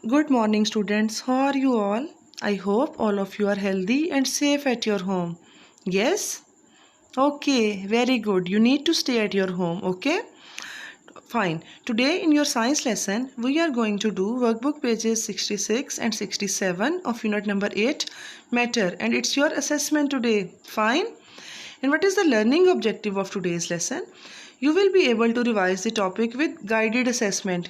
Good morning, students. How are you all? I hope all of you are healthy and safe at your home. Yes? Okay, very good. You need to stay at your home, okay? Fine. Today in your science lesson, we are going to do workbook pages 66 and 67 of unit number 8, matter, and it's your assessment today. Fine? And what is the learning objective of today's lesson? You will be able to revise the topic with guided assessment.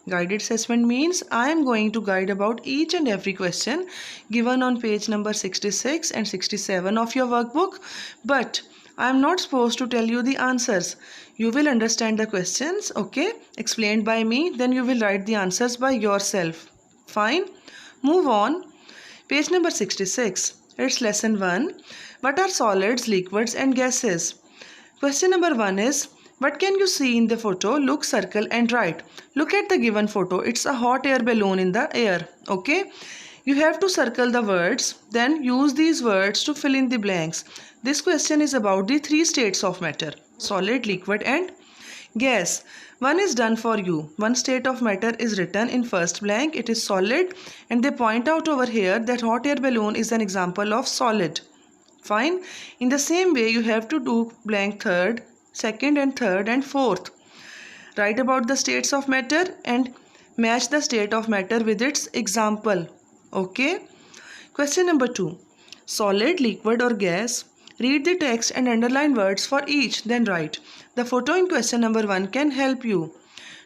Guided assessment means I am going to guide about each and every question given on page number 66 and 67 of your workbook, but I am not supposed to tell you the answers. You will understand the questions, okay, explained by me, then you will write the answers by yourself. Fine? Move on. Page number 66. It's lesson 1. What are solids, liquids and gases? Question number 1 is, what can you see in the photo? Look, circle and write. Look at the given photo. It's a hot air balloon in the air. Okay? You have to circle the words. Then use these words to fill in the blanks. This question is about the 3 states of matter. Solid, liquid and gas. One is done for you. One state of matter is written in first blank. It is solid. And they point out over here that hot air balloon is an example of solid. Fine. In the same way, you have to do blank third, second and third and fourth. Write about the states of matter and match the state of matter with its example. Okay. Question number 2. Solid, liquid or gas. Read the text and underline words for each, then write. The photo in question number 1 can help you.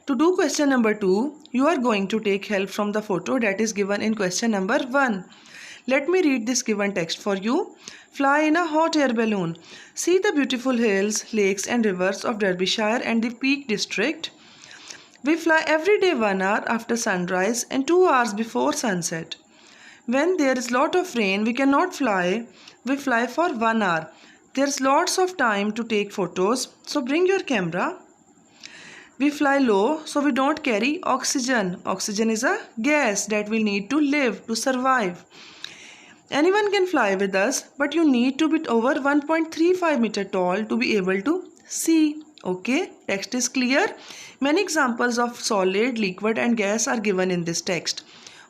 To do question number 2, you are going to take help from the photo that is given in question number 1. Let me read this given text for you. Fly in a hot air balloon. See the beautiful hills, lakes and rivers of Derbyshire and the Peak District. We fly every day 1 hour after sunrise and 2 hours before sunset. When there is lot of rain, we cannot fly. We fly for 1 hour. There's lots of time to take photos, so bring your camera. We fly low, so we don't carry oxygen. Oxygen is a gas that we need to live, to survive. Anyone can fly with us, but you need to be over 1.35 meter tall to be able to see. Okay, text is clear. Many examples of solid, liquid and gas are given in this text.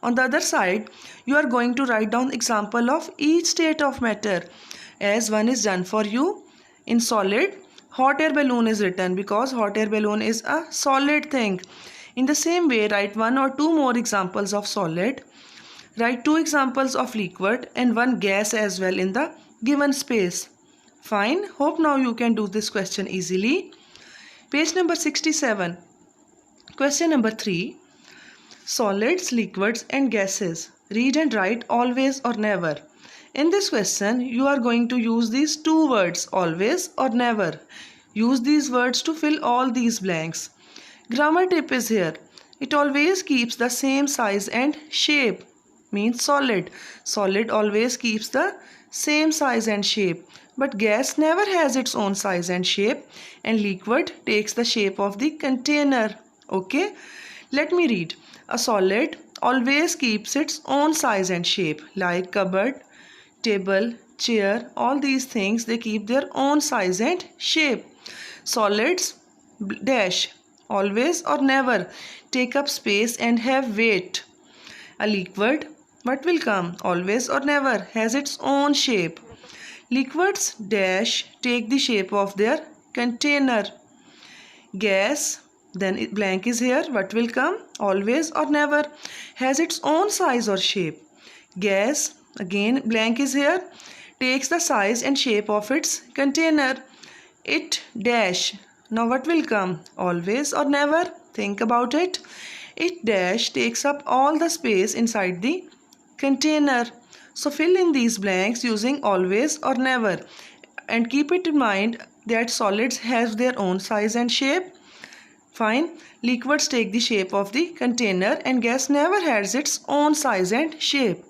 On the other side, you are going to write down example of each state of matter as one is done for you. In solid, hot air balloon is written because hot air balloon is a solid thing. In the same way, write 1 or 2 more examples of solid. Write 2 examples of liquid and 1 gas as well in the given space. Fine. Hope now you can do this question easily. Page number 67. Question number 3. Solids, liquids and gases. Read and write always or never. In this question, you are going to use these 2 words, always or never. Use these words to fill all these blanks. Grammar tip is here. It always keeps the same size and shape. Means solid. Solid always keeps the same size and shape. But gas never has its own size and shape. And liquid takes the shape of the container. Okay. Let me read. A solid always keeps its own size and shape. Like cupboard, table, chair. All these things, they keep their own size and shape. Solids dash. Always or never take up space and have weight. A liquid, what will come? Always or never has its own shape. Liquids dash take the shape of their container. Gas, then blank is here. What will come? Always or never has its own size or shape. Gas, again blank is here, takes the size and shape of its container. It dash. Now what will come? Always or never? Think about it. It dash takes up all the space inside the container. So fill in these blanks using always or never. And keep it in mind that solids have their own size and shape. Fine. Liquids take the shape of the container and gas never has its own size and shape.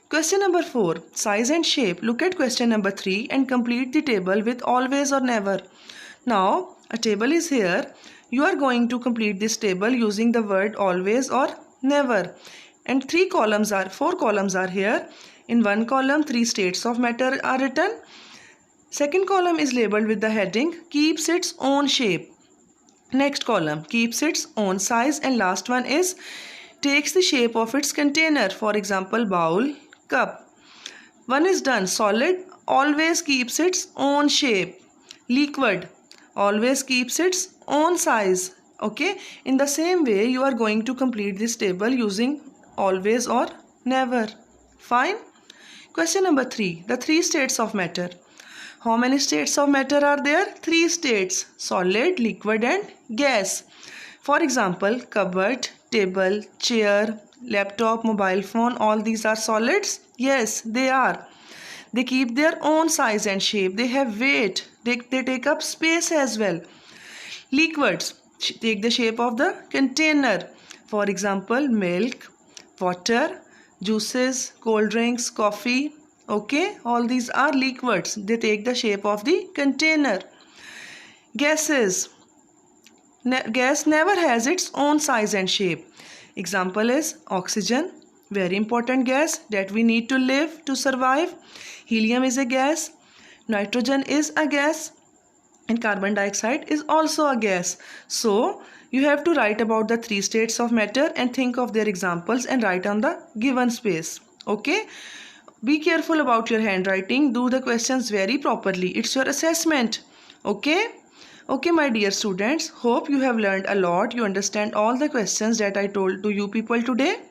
Question number 4. Size and shape. Look at question number 3 and complete the table with always or never. Now a table is here. You are going to complete this table using the word always or never. And 4 columns are here. In one column, 3 states of matter are written. Second column is labeled with the heading keeps its own shape. Next column keeps its own size, and last one is takes the shape of its container. For example, bowl, cup. One is done. Solid always keeps its own shape. Liquid always keeps its own size. Okay, in the same way you are going to complete this table using always or never. Fine. Question number 3. The 3 states of matter. How many states of matter are there? 3 states: solid, liquid and gas. For example, cupboard, table, chair, laptop, mobile phone, all these are solids? Yes, they are. They keep their own size and shape. They have weight. They take up space as well. Liquids take the shape of the container. For example, milk, water, juices, cold drinks, coffee. Okay, all these are liquids. They take the shape of the container. Gases. Gas never has its own size and shape. Example is oxygen, very important gas that we need to live to survive. Helium is a gas. Nitrogen is a gas. And carbon dioxide is also a gas. So you have to write about the 3 states of matter and think of their examples and write on the given space. Okay. Be careful about your handwriting. Do the questions very properly. It's your assessment. Okay. Okay, my dear students. Hope you have learned a lot. You understand all the questions that I told to you people today.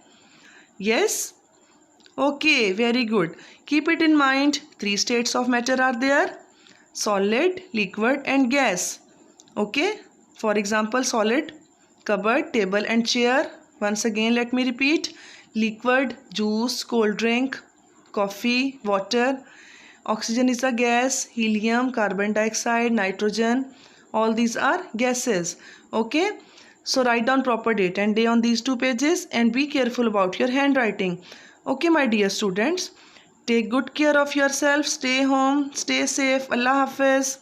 Yes. Okay, very good. Keep it in mind. 3 states of matter are there: solid, liquid and gas. Okay. For example, solid, cupboard, table and chair. Once again, let me repeat. Liquid, juice, cold drink, coffee, water. Oxygen is a gas. Helium, carbon dioxide, nitrogen. All these are gases. Okay. So write down proper date and day on these 2 pages and be careful about your handwriting. Okay, my dear students. Take good care of yourself. Stay home. Stay safe. Allah Hafiz.